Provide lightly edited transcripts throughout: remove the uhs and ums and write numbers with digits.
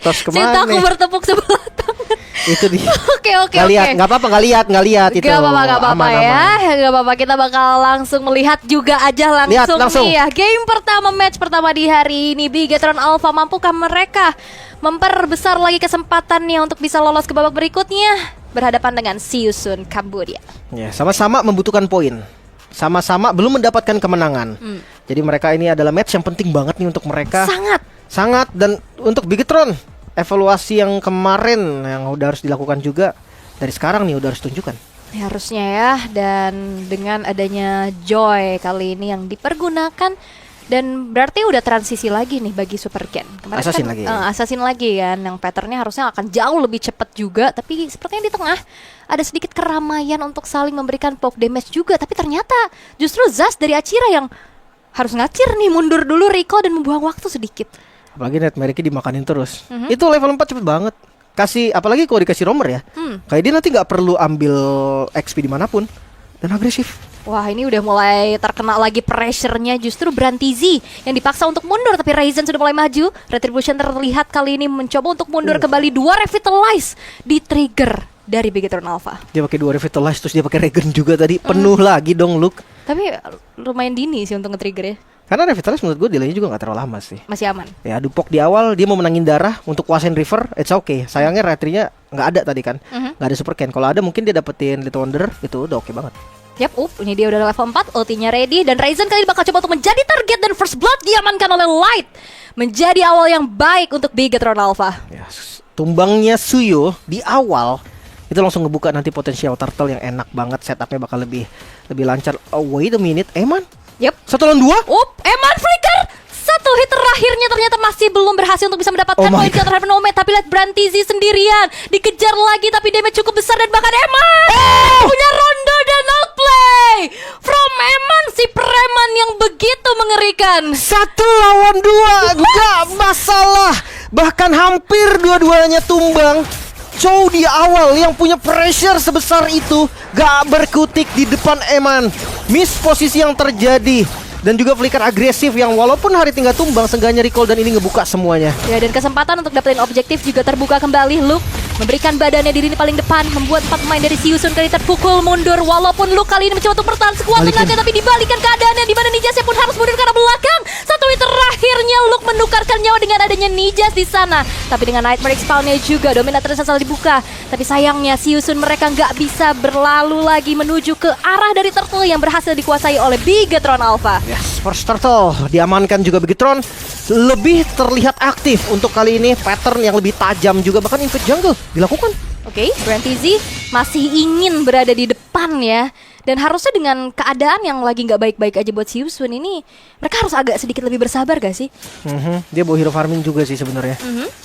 Protos kemana? Cintaku bertepuk sebelah tangan. Itu dia. Oke. Nggak apa-apa, nggak lihat itu. Gak apa-apa Aman. ya. Gak apa-apa, kita bakal langsung melihat juga aja langsung nih ya. Game pertama, match pertama di hari ini. Bigetron Alpha, mampukah mereka memperbesar lagi kesempatannya untuk bisa lolos ke babak berikutnya berhadapan dengan Seosun Kambodia? Ya, sama-sama membutuhkan poin. Sama-sama belum mendapatkan kemenangan. Jadi mereka ini adalah match yang penting banget nih untuk mereka. Sangat. Dan untuk Bigetron, evaluasi yang kemarin yang udah harus dilakukan juga dari sekarang nih udah harus tunjukkan. Ya, harusnya ya. Dan dengan adanya Joy kali ini yang dipergunakan, dan berarti udah transisi lagi nih bagi Super Ken. Kemarin Assassin lagi kan, yang patternnya harusnya akan jauh lebih cepat juga. Tapi sepertinya di tengah ada sedikit keramaian untuk saling memberikan poke damage juga. Tapi ternyata justru Zas dari Achira yang harus ngacir nih, mundur dulu recall dan membuang waktu sedikit. Apalagi Nightmare-nya dimakanin terus. Itu level 4 cepet banget. Apalagi kalau dikasih roamer ya, kayak dia nanti gak perlu ambil XP dimanapun. Dan agresif. Wah, ini udah mulai terkena lagi pressure-nya justru Brantizi yang dipaksa untuk mundur, tapi Ryzen sudah mulai maju. Retribution terlihat kali ini mencoba untuk mundur kembali. 2 Revitalize di trigger dari Bigetron Alpha. Dia pakai 2 Revitalize, terus dia pakai Regen juga tadi. Penuh lagi dong Luke. Tapi lumayan dini sih untuk nge-trigger ya. Karena Revitalize menurut gue delaynya juga gak terlalu lama sih. Masih aman. Ya, Dupok di awal dia mau menangin darah untuk kuasain River, it's okay. Sayangnya retrinya gak ada tadi kan. Gak ada Super Ken. Kalau ada mungkin dia dapetin Little Wonder, itu udah oke banget. Yap, ini dia udah level 4, ultinya ready. Dan Ryzen kali ini bakal coba untuk menjadi target, dan First Blood diamankan oleh Light. Menjadi awal yang baik untuk Bigetron Alpha. Ya, tumbangnya Suyo di awal itu langsung ngebuka nanti potensial turtle yang enak banget. Setupnya bakal lebih lancar. Oh, wait a minute, Eman? Yap. 1 lawan 2? Eman flicker. Satu hit terakhirnya ternyata masih belum berhasil untuk bisa mendapatkan poin kill terhadap Nomad. Tapi lihat Brantizi sendirian dikejar lagi, tapi damage cukup besar. Dan bahkan Eman punya Rondo dan outplay from Eman, si preman yang begitu mengerikan. 1 lawan 2, gak masalah. Bahkan hampir dua-duanya tumbang. Chow di awal yang punya pressure sebesar itu gak berkutik di depan Eman. Miss posisi yang terjadi. Dan juga flicker agresif yang walaupun hari tinggal tumbang, seenggaknya recall dan ini ngebuka semuanya. Ya, dan kesempatan untuk dapetin objektif juga terbuka kembali. Luke memberikan badannya di lini paling depan, membuat 4 pemain dari Seosun kali terpukul mundur. Walaupun Luke kali ini mencoba untuk bertahan sekuat tenaga, tapi dibalikan keadaannya di mana Nijasnya pun harus mundur karena belakang. Satu hit terakhirnya Luke menukarkan nyawa dengan adanya Nijas di sana. Tapi dengan Nightmare Expound-nya juga, Dominator salah dibuka. Tapi sayangnya Seosun mereka nggak bisa berlalu lagi menuju ke arah dari turtle yang berhasil dikuasai oleh Bigetron Alpha. Yes, first turtle diamankan juga Bigetron. Lebih terlihat aktif untuk kali ini, pattern yang lebih tajam juga, bahkan invade jungle dilakukan. Oke, Brantizi masih ingin berada di depan ya. Dan harusnya dengan keadaan yang lagi nggak baik-baik aja buat Seosun ini, mereka harus agak sedikit lebih bersabar gak sih? Dia bawa hero farming juga sih sebenarnya.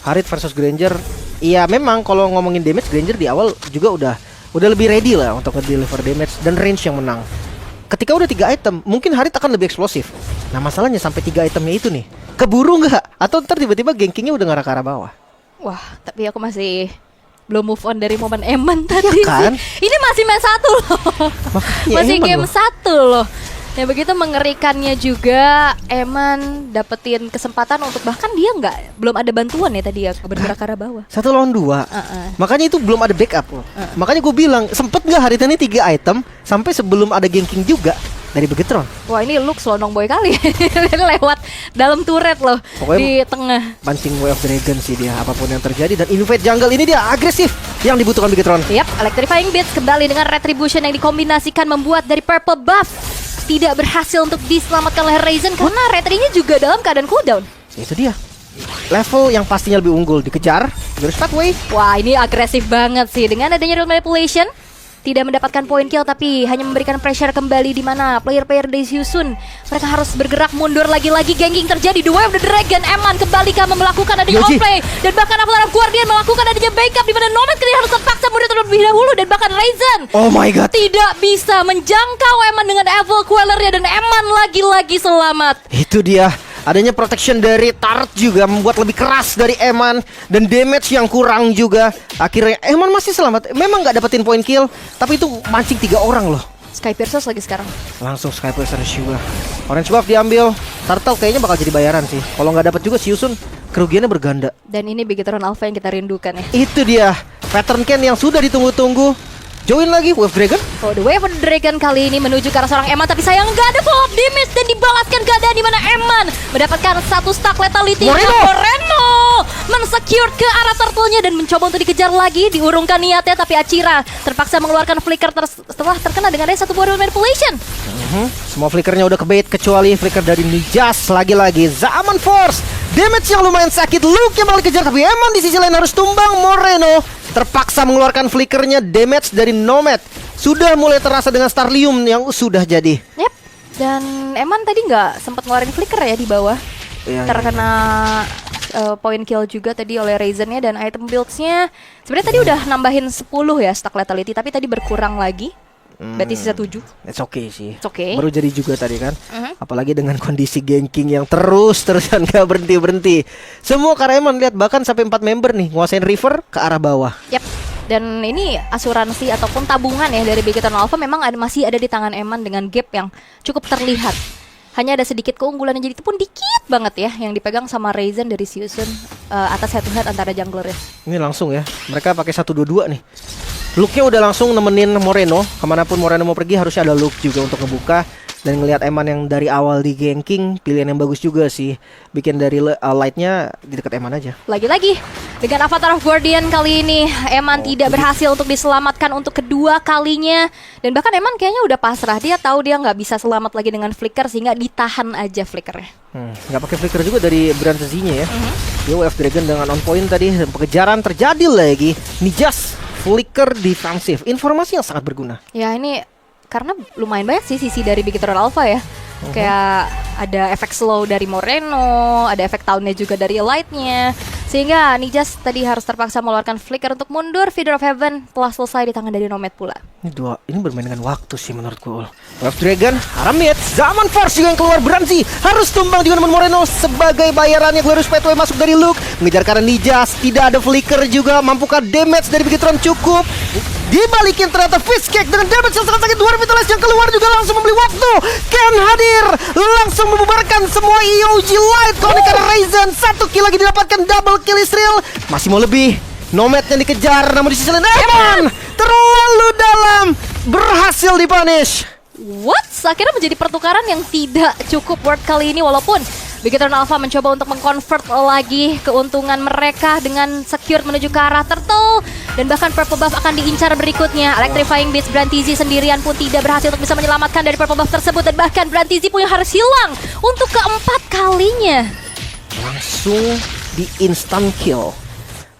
Harit versus Granger. Iya, memang kalau ngomongin damage, Granger di awal juga udah lebih ready lah untuk nge-deliver damage dan range yang menang. Ketika udah 3 item, mungkin Harit akan lebih eksplosif. Nah, masalahnya sampai 3 itemnya itu nih, keburu nggak? Atau ntar tiba-tiba gankingnya udah ngarah ke arah bawah. Wah, tapi aku masih belum move on dari momen Eman tadi kan? sih. Ini masih main 1 loh. Masih game 1 loh. Ya begitu mengerikannya juga, Eman dapetin kesempatan untuk, bahkan dia belum ada bantuan ya tadi ya bergerak ke arah bawah. 1 lawan 2. Makanya itu belum ada backup loh. Makanya gue bilang, sempet gak hari ini 3 item sampai sebelum ada ganking juga dari Bigetron. Wah, ini Luke selonong boy kali. Lewat dalam turret loh. Pokoknya di tengah. Pancing Way of Dragon sih dia, apapun yang terjadi. Dan invade jungle ini dia agresif yang dibutuhkan Bigetron. Yap, Electrifying Beats kembali dengan Retribution yang dikombinasikan membuat dari purple buff tidak berhasil untuk diselamatkan oleh Ryzen karena retrinya juga dalam keadaan cooldown. Itu dia. Level yang pastinya lebih unggul dikejar. Terus pathway. Wah, ini agresif banget sih dengan adanya Road Manipulation. Tidak mendapatkan point kill tapi hanya memberikan pressure kembali di mana player-player dari Seosun mereka harus bergerak mundur lagi-lagi. Ganking terjadi, The Way of the Dragon. Eman kembali melakukan adanya outplay dan bahkan Avatar of Guardian melakukan adanya backup di mana Nomad kali harus terpaksa mundur terlebih dahulu dan bahkan Ryzen tidak bisa menjangkau Eman dengan Evil Queller-nya dan Eman lagi-lagi selamat. Itu dia. Adanya protection dari turret juga membuat lebih keras dari Eman. Dan damage yang kurang juga. Akhirnya Eman masih selamat. Memang gak dapetin point kill, tapi itu mancing 3 orang loh. Sky Piercers lagi sekarang. Langsung Sky Piercer juga. Orange buff diambil. Turtle kayaknya bakal jadi bayaran sih. Kalau nggak dapat juga Siusun, kerugiannya berganda. Dan ini Bigetron Alpha yang kita rindukan ya. Itu dia pattern Ken yang sudah ditunggu-tunggu. Join lagi Wave Dragon. Oh, the Wave of the Dragon kali ini menuju ke arah seorang Eman, tapi sayang nggak ada follow up damage dan dibalaskan keadaan di mana Eman mendapatkan satu stack lethality. Moreno mensecure ke arah turtle-nya dan mencoba untuk dikejar lagi, diurungkan niatnya, tapi Achira terpaksa mengeluarkan flicker setelah terkena dengan satu buah manipulation. Semua flickernya udah kebait kecuali flicker dari Nijas. Lagi-lagi Zaman Force, damage yang lumayan sakit. Luke yang malah dikejar, tapi Eman di sisi lain harus tumbang. Moreno terpaksa mengeluarkan flickernya. Damage dari Nomad sudah mulai terasa dengan Starlium yang sudah jadi. Yep. Dan Eman tadi nggak sempat ngeluarin flicker ya di bawah. Terkena point kill juga tadi oleh Raizennya, dan item builds-nya sebenarnya tadi udah nambahin 10 ya stack lethality, tapi tadi berkurang lagi. Berarti sisa 7. It's okay sih. It's okay. Baru jadi juga tadi kan. Apalagi dengan kondisi ganking yang terus-terusan gak berhenti-berhenti. Semua Kareman lihat, bahkan sampai 4 member nih nguasain river ke arah bawah. Yap. Dan ini asuransi ataupun tabungan ya dari Bigetron Alpha memang masih ada di tangan Eman dengan gap yang cukup terlihat. Hanya ada sedikit keunggulan yang jadi itu pun dikit banget ya yang dipegang sama Raizen dari Siusun atas head to head antara jungler ya. Ini langsung ya. Mereka pakai 1-2-2 nih. Luke-nya udah langsung nemenin Moreno. Kemanapun Moreno mau pergi harusnya ada Luke juga untuk ngebuka. Dan ngelihat Eman yang dari awal di ganking, pilihan yang bagus juga sih. Bikin dari light-nya di dekat Eman aja. Lagi-lagi dengan Avatar of Guardian kali ini Eman tidak berhasil untuk diselamatkan untuk kedua kalinya. Dan bahkan Eman kayaknya udah pasrah. Dia tahu dia nggak bisa selamat lagi dengan flicker, sehingga ditahan aja flickernya. Nggak pakai flicker juga dari Brantazinya ya. Dia Wave Dragon dengan on point tadi. Dan pengejaran terjadi lagi. Nijas flicker defensif. Informasi yang sangat berguna. Ya ini karena lumayan banyak sih sisi dari Bigetron Alpha ya. Kayak ada efek slow dari Moreno, ada efek taunnya juga dari Light-nya. Sehingga Nijas tadi harus terpaksa mengeluarkan flicker untuk mundur. Feeder of Heaven telah selesai di tangan dari Nomad pula. Ini bermain dengan waktu sih menurutku. Wave Dragon, Aramid, Zaman Force juga yang keluar. Branzi harus tumbang juga dengan Moreno sebagai bayarannya. Glorious Pathway masuk dari Luke, mengejar karena Nijas. Tidak ada flicker juga. Mampukah damage dari Bigetron cukup? Dibalikin ternyata Fist Kick dengan damage yang sangat sakit. Dua Revitalize yang keluar juga langsung membeli waktu. Ken hadir, langsung membubarkan semua EOG Light. Konekan Raizen, 1 kill lagi didapatkan, double kill Israel. Masih mau lebih. Nomad yang dikejar, namun di sisi lain Eman terlalu dalam, berhasil dipunish. What? Akhirnya menjadi pertukaran yang tidak cukup worth kali ini, walaupun Bigetron Alpha mencoba untuk mengconvert lagi keuntungan mereka dengan secure menuju ke arah turtle. Dan bahkan purple buff akan diincar berikutnya. Electrifying Beast Brantizi sendirian pun tidak berhasil untuk bisa menyelamatkan dari purple buff tersebut. Dan bahkan Brantizi pun yang harus hilang untuk keempat kalinya. Langsung di instant kill.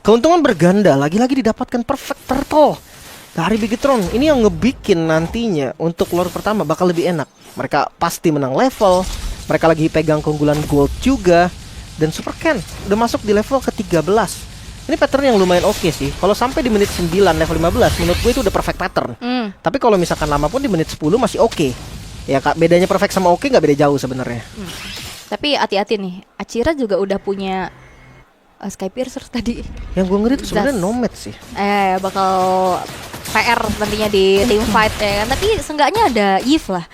Keuntungan berganda, lagi-lagi didapatkan perfect turtle dari Bigetron. Ini yang ngebikin nantinya untuk lore pertama bakal lebih enak. Mereka pasti menang level. Mereka lagi pegang keunggulan gold juga. Dan Super Ken udah masuk di level ke-13. Ini pattern yang lumayan oke sih. Kalau sampai di menit 9 level 15, menurut gue itu udah perfect pattern. Tapi kalau misalkan lama pun di menit 10 masih oke. Ya kak, bedanya perfect sama oke nggak beda jauh sebenarnya. Tapi hati-hati nih, Achira juga udah punya Sky Piercer tadi. Yang gue ngeri itu sebenarnya Nomad sih. Bakal PR nantinya di team fight ya kan. Tapi seenggaknya ada Eve lah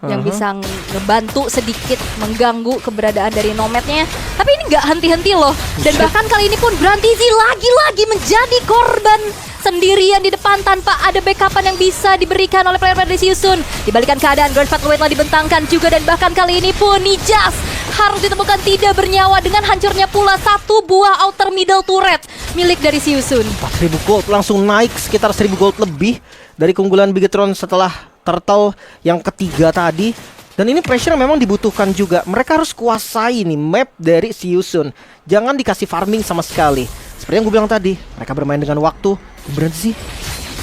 yang bisa ngebantu sedikit mengganggu keberadaan dari Nomadnya. Tapi ini nggak henti-henti loh. Dan bahkan kali ini pun Brantizi lagi-lagi menjadi korban sendirian di depan tanpa ada backupan yang bisa diberikan oleh player-player dari Siusun. Dibalikan keadaan, Grand Fatway telah dibentangkan juga. Dan bahkan kali ini pun Nijas harus ditemukan tidak bernyawa dengan hancurnya pula satu buah outer middle turret milik dari Siusun. 4.000 gold langsung naik sekitar 1.000 gold lebih dari keunggulan Bigetron setelah turtle yang ketiga tadi. Dan ini pressure memang dibutuhkan juga. Mereka harus kuasai nih map dari Siusun. Jangan dikasih farming sama sekali. Seperti yang gue bilang tadi, mereka bermain dengan waktu. Brantazi.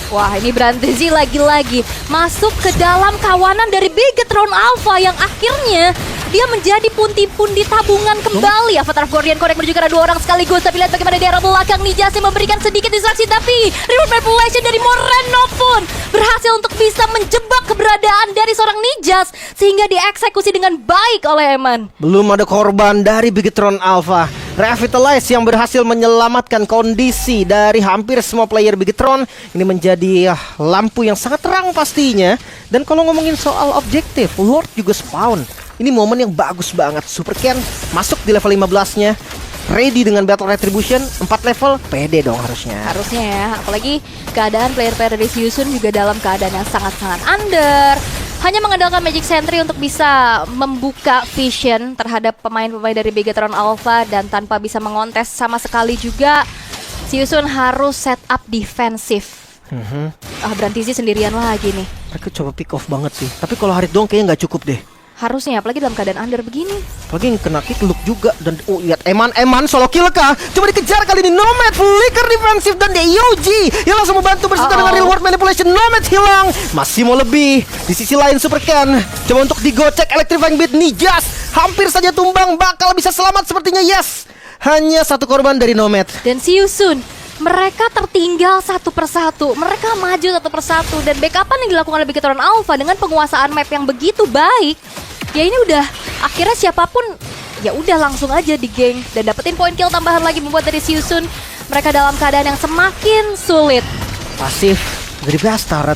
Wah, ini Brantazi lagi-lagi masuk ke dalam kawanan dari Bigetron Alpha yang akhirnya dia menjadi pundi-pundi tabungan kembali. Avatar of Guardian Connect menuju ke arah dua orang sekaligus. Tapi lihat bagaimana di arah belakang Nijas yang memberikan sedikit distraksi. Tapi reward manipulation dari Moreno pun berhasil untuk bisa menjebak keberadaan dari seorang Nijas sehingga dieksekusi dengan baik oleh Eman. Belum ada korban dari Bigetron Alpha. Revitalize yang berhasil menyelamatkan kondisi dari hampir semua player Bigetron. Ini menjadi lampu yang sangat terang pastinya. Dan kalau ngomongin soal objektif, Lord juga spawn. Ini momen yang bagus banget. Super Ken masuk di level 15-nya. Ready dengan Battle Retribution 4 level, pede dong harusnya. Harusnya ya, apalagi keadaan player-player dari Siusun juga dalam keadaan yang sangat-sangat under. Hanya mengandalkan Magic Sentry untuk bisa membuka vision terhadap pemain-pemain dari Bigetron Alpha. Dan tanpa bisa mengontes sama sekali juga, Siusun harus set up defensif. Berhenti sih sendirian lagi nih. Mereka coba pick off banget sih. Tapi kalau Harit doang kayaknya nggak cukup deh. Harusnya, apalagi dalam keadaan under begini. Apalagi yang kena kick look juga. Dan lihat Eman solo kill kah? Coba dikejar kali ini. Nomad flicker defensif dan EOG yang langsung membantu berserta dengan real world manipulation. Nomad hilang. Masih mau lebih. Di sisi lain Super Ken coba untuk digocek electrifying beat. Nijas hampir saja tumbang. Bakal bisa selamat sepertinya. Yes. Hanya satu korban dari Nomad. Dan Siusun, mereka tertinggal satu persatu. Mereka maju satu persatu. Dan backupan yang dilakukan oleh Bigetron Alpha dengan penguasaan map yang begitu baik, ya ini udah akhirnya siapapun ya udah langsung aja di geng dan dapetin poin kill tambahan lagi, membuat dari Siusun mereka dalam keadaan yang semakin sulit. Pasif dari Bastard.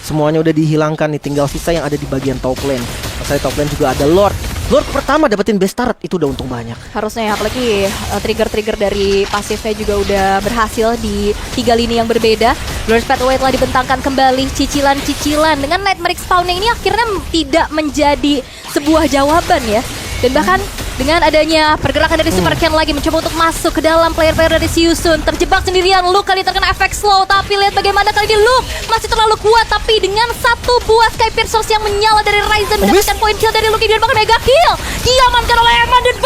Semuanya udah dihilangkan nih, tinggal sisa yang ada di bagian top lane. Masalah top lane juga ada Lord. Lord pertama dapetin Bastard itu udah untung banyak. Harusnya ya, apalagi trigger-trigger dari pasifnya juga udah berhasil di 3 lini yang berbeda. Glorious Pathway telah dibentangkan kembali, cicilan-cicilan dengan Nightmare Spawnnya ini akhirnya tidak menjadi sebuah jawaban ya. Dan bahkan dengan adanya pergerakan dari Super Ken lagi mencoba untuk masuk ke dalam player-player dari Siusun, terjebak sendirian. Luke kali terkena efek slow, tapi lihat bagaimana kali ini Luke masih terlalu kuat, tapi dengan satu buah Sky Piercer yang menyala dari Ryzen mendapatkan poin kill dari Luke dan bahkan mega kill diamankan oleh Eman dan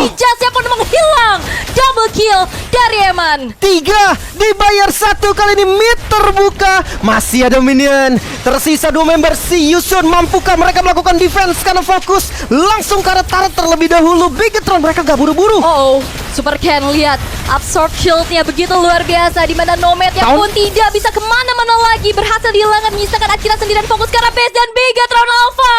Nijasnya pun menghilang. Double kill dari Eman. 3 dibayar 1 kali ini, mid terbuka. Masih ada minion. Tersisa 2 member Siusun. Mampukah mereka melakukan defense karena fokus langsung ke arah turret terlebih dahulu. Bigetron mereka gak buru-buru. Super Ken lihat absorb shieldnya begitu luar biasa, di mana Nomad yang pun tidak bisa kemana-mana lagi, berhasil dihilangkan, menyisakan Akira sendirian fokus ke arah base, dan Bigetron Alpha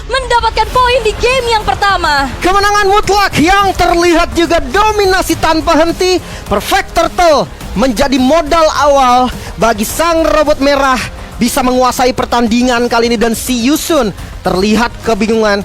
mendapatkan poin di game yang pertama. Kemenangan mutlak yang terlihat juga dominasi tanpa henti. Perfect Turtle menjadi modal awal bagi sang robot merah bisa menguasai pertandingan kali ini, dan Siusun terlihat kebingungan